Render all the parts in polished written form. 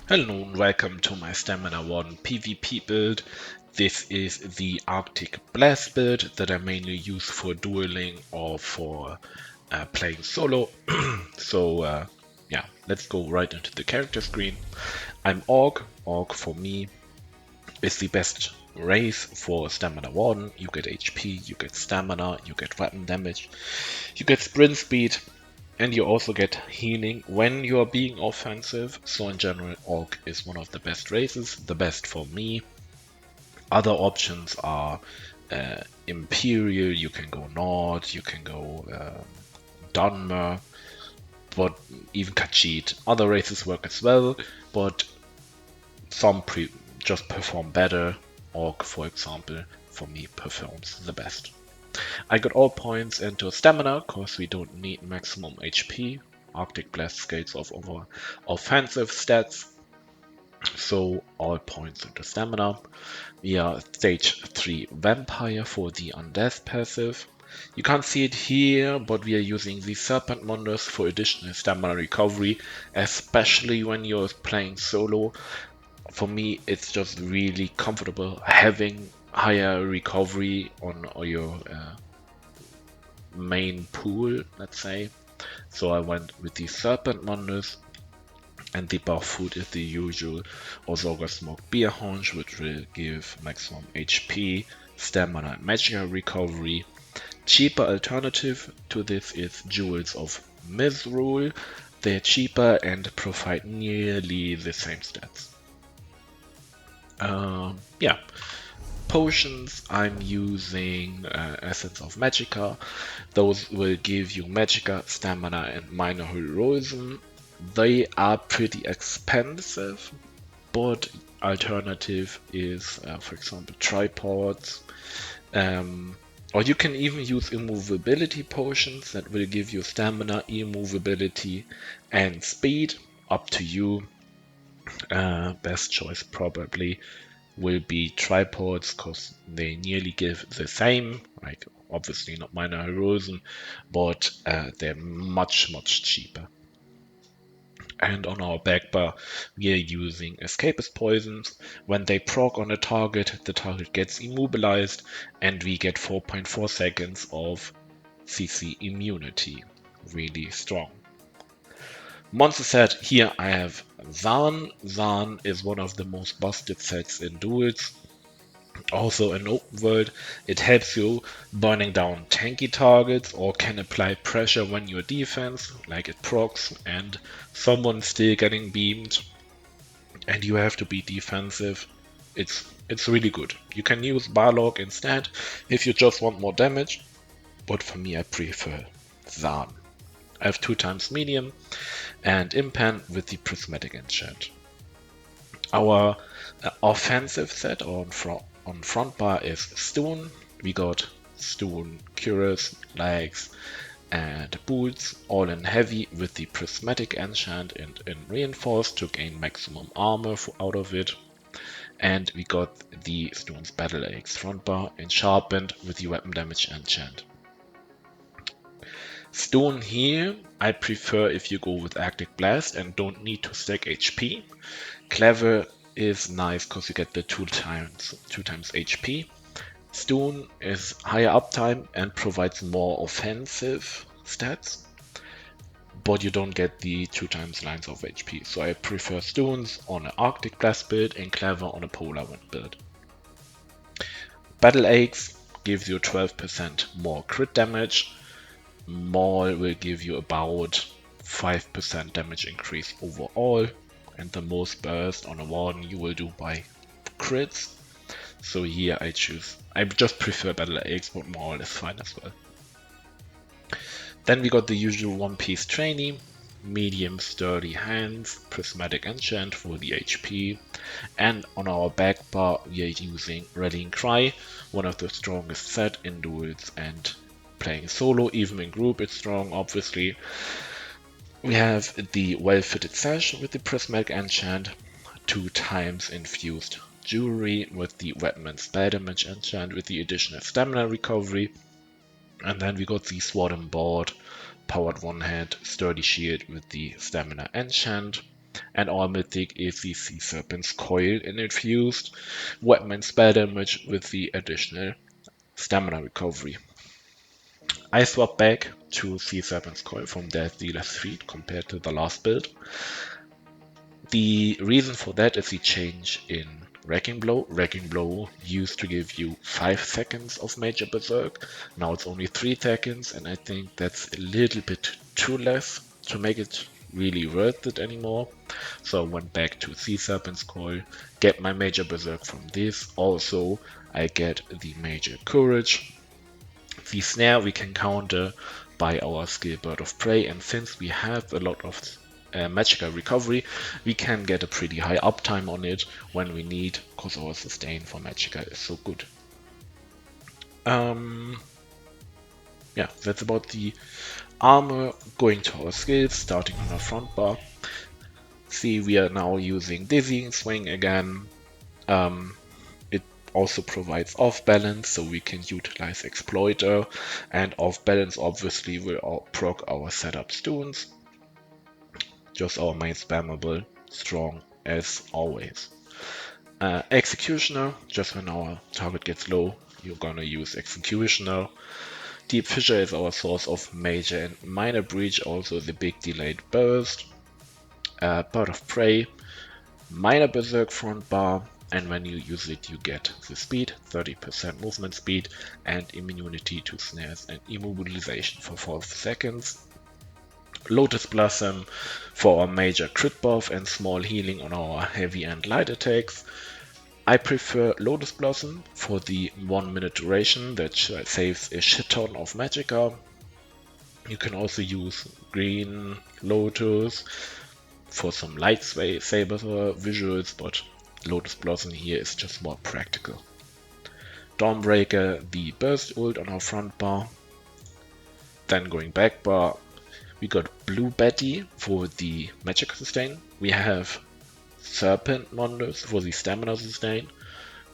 Hello and welcome to my Stamina Warden PvP build. This is the Arctic Blast build that I mainly use for dueling or for playing solo. Yeah, let's go right into the character screen. I'm Orc. Orc for me is the best race for Stamina Warden. You get HP, you get stamina, you get weapon damage, you get sprint speed, and you also get healing when you are being offensive. So in general, Orc is one of the best races, the best for me. Other options are Imperial, you can go Nord, you can go Dunmer, but even Khajiit. Other races work as well, but some just perform better. Orc, for example, for me performs the best. I got all points into stamina, cause we don't need maximum HP. Arctic Blast scales off over offensive stats, so all points into stamina. We are stage 3 Vampire for the Undeath passive. You can't see it here, but we are using the Serpent Mundus for additional stamina recovery, especially when you're playing solo. For me, it's just really comfortable having higher recovery on your main pool, let's say. So I went with the Serpent Mundus, and the buff food is the usual Ozoga Smoked Beer Haunch, which will give maximum HP, stamina, and magical recovery. Cheaper alternative to this is Jewels of Misrule. They're cheaper and provide nearly the same stats. Yeah. Potions, I'm using Essence of Magicka. Those will give you Magicka, Stamina, and Minor Heroism. They are pretty expensive, but alternative is, for example, tripods. Or you can even use immovability potions that will give you stamina, immovability, and speed. Up to you. Best choice probably will be tripods because they nearly give the same, like obviously not minor heroism, but they're much cheaper. And on our back bar, we are using escapist poisons. When they proc on a target, the target gets immobilized, and we get 4.4 seconds of CC immunity. Really strong. Monster set, here I have Zaan. Zaan is one of the most busted sets in duels. Also in open world, it helps you burning down tanky targets or can apply pressure when your defense, like it procs, and someone's still getting beamed, and you have to be defensive. It's really good. You can use Barlock instead if you just want more damage, but for me I prefer Zaan. I have 2 times medium and impan with the prismatic enchant. Our offensive set on front bar is Stone. We got Stone cuirass, legs, and boots, all in heavy with the prismatic enchant and in reinforced to gain maximum armor out of it. And we got the Stone's battle axe front bar in sharpened with the weapon damage enchant. Stone here, I prefer if you go with Arctic Blast and don't need to stack HP. Clever is nice because you get the 2 times HP. Stone is higher uptime and provides more offensive stats, but you don't get the 2 times lines of HP. So I prefer Stones on an Arctic Blast build and Clever on a Polar Wind build. Battle Axe gives you 12% more crit damage. Maul will give you about 5% damage increase overall, and the most burst on a Warden you will do by crits. So here I just prefer Battle Axe, but Maul is fine as well. Then we got the usual one piece trainee, medium sturdy hands, prismatic enchant for the HP, and on our back bar we are using Rallying Cry, one of the strongest set in duels and playing solo, even in group it's strong obviously. We have the well-fitted sash with the prismatic enchant, 2 times infused jewelry with the weapon and spell damage enchant with the additional stamina recovery. And then we got the sword and board, powered one hand, sturdy shield with the stamina enchant. And our mythic is the Sea Serpent's Coil and infused weapon and spell damage with the additional stamina recovery. I swap back to Sea Serpent's Coil from Death Dealer's Feet compared to the last build. The reason for that is the change in Wrecking Blow. Wrecking Blow used to give you 5 seconds of Major Berserk. Now it's only 3 seconds, and I think that's a little bit too less to make it really worth it anymore. So I went back to Sea Serpent's Coil, get my Major Berserk from this. Also, I get the Major Courage. The Snare we can counter by our skill Bird of Prey, and since we have a lot of magical recovery, we can get a pretty high uptime on it when we need, because our sustain for magical is so good. Yeah, that's about the armor. Going to our skills, starting on our front bar. See, we are now using Dizzying Swing again. It also provides off balance, so we can utilize Exploiter, and off balance obviously will proc our setup stuns. Just our main spammable, strong as always. Executioner, just when our target gets low, you're gonna use Executioner. Deep Fissure is our source of major and minor breach, also the big delayed burst. Bird of Prey, minor berserk front bar, and when you use it you get the speed, 30% movement speed, and immunity to snares and immobilization for 4 seconds. Lotus Blossom for our major crit buff and small healing on our heavy and light attacks. I prefer Lotus Blossom for the 1 minute duration that saves a shit ton of magicka. You can also use Green Lotus for some lightsaber visuals, but Lotus Blossom here is just more practical. Dawnbreaker, the burst ult on our front bar. Then going back bar, we got Blue Betty for the magic sustain. We have Serpent Mondos for the stamina sustain,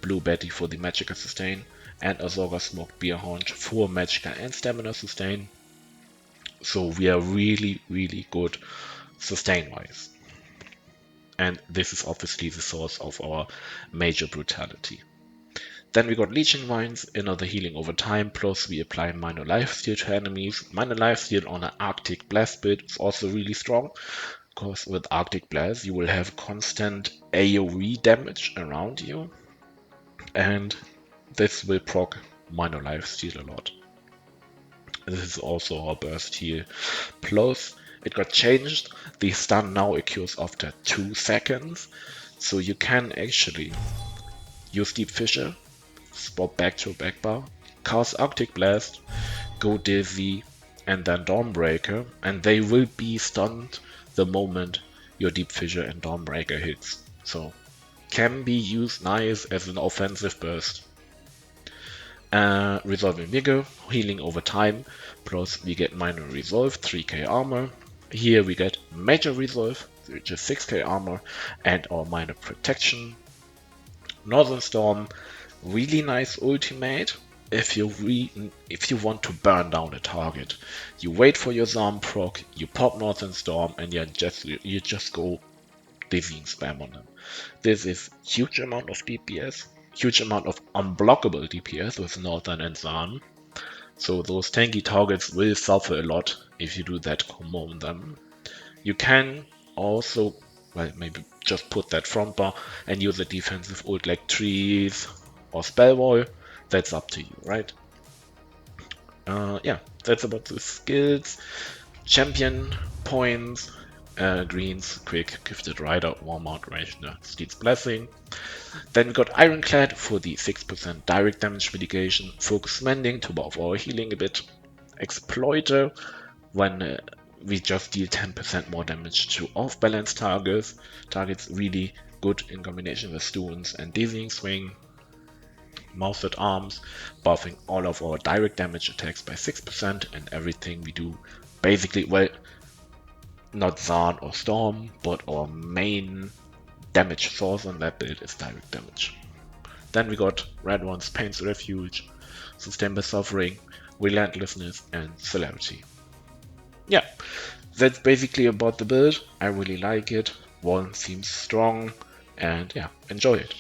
Blue Betty for the magicka sustain, and Azora Smoked Beer Haunch for magicka and stamina sustain. So we are really, really good sustain wise. And this is obviously the source of our major brutality. Then we got Leeching Vines, another healing over time, plus we apply minor lifesteal to enemies. Minor lifesteal on an Arctic Blast build is also really strong, because with Arctic Blast you will have constant AoE damage around you, and this will proc minor lifesteal a lot. This is also our burst heal. Plus, it got changed. The stun now occurs after 2 seconds, so you can actually use Deep Fissure, swap back to a back bar, cast Arctic Blast, go Dizzy, and then Dawnbreaker, and they will be stunned the moment your Deep Fissure and Dawnbreaker hits. So, can be used nice as an offensive burst. Resolving Vigor, healing over time, plus we get minor resolve, 3k armor. Here we get major resolve, which is 6k armor, and our minor protection. Northern Storm, really nice ultimate. If you want to burn down a target, you wait for your Zarm proc, you pop Northern Storm, and you just go dizzying spam on them. This is huge amount of DPS, huge amount of unblockable DPS with Northern and Zarm. So those tanky targets will suffer a lot if you do that combo on them. You can also, well, maybe just put that front bar and use a defensive ult like Trees or Spell Wall. That's up to you, right? Yeah, that's about the skills. Champion points. Greens, Quick, Gifted Rider, Warmount, Rationer, Steed's Blessing. Then we got Ironclad for the 6% direct damage mitigation, Focus Mending to buff our healing a bit, Exploiter when we just deal 10% more damage to off-balance targets. Targets really good in combination with Stuns and Dizzying Swing. Moused Arms, buffing all of our direct damage attacks by 6%, and everything we do basically, well, not Zarn or Storm, but our main damage source on that build is direct damage. Then we got Red Ones, Pain's Refuge, Sustainable Suffering, Relentlessness, and Celerity. Yeah, that's basically about the build. I really like it. Warden seems strong, and yeah, enjoy it.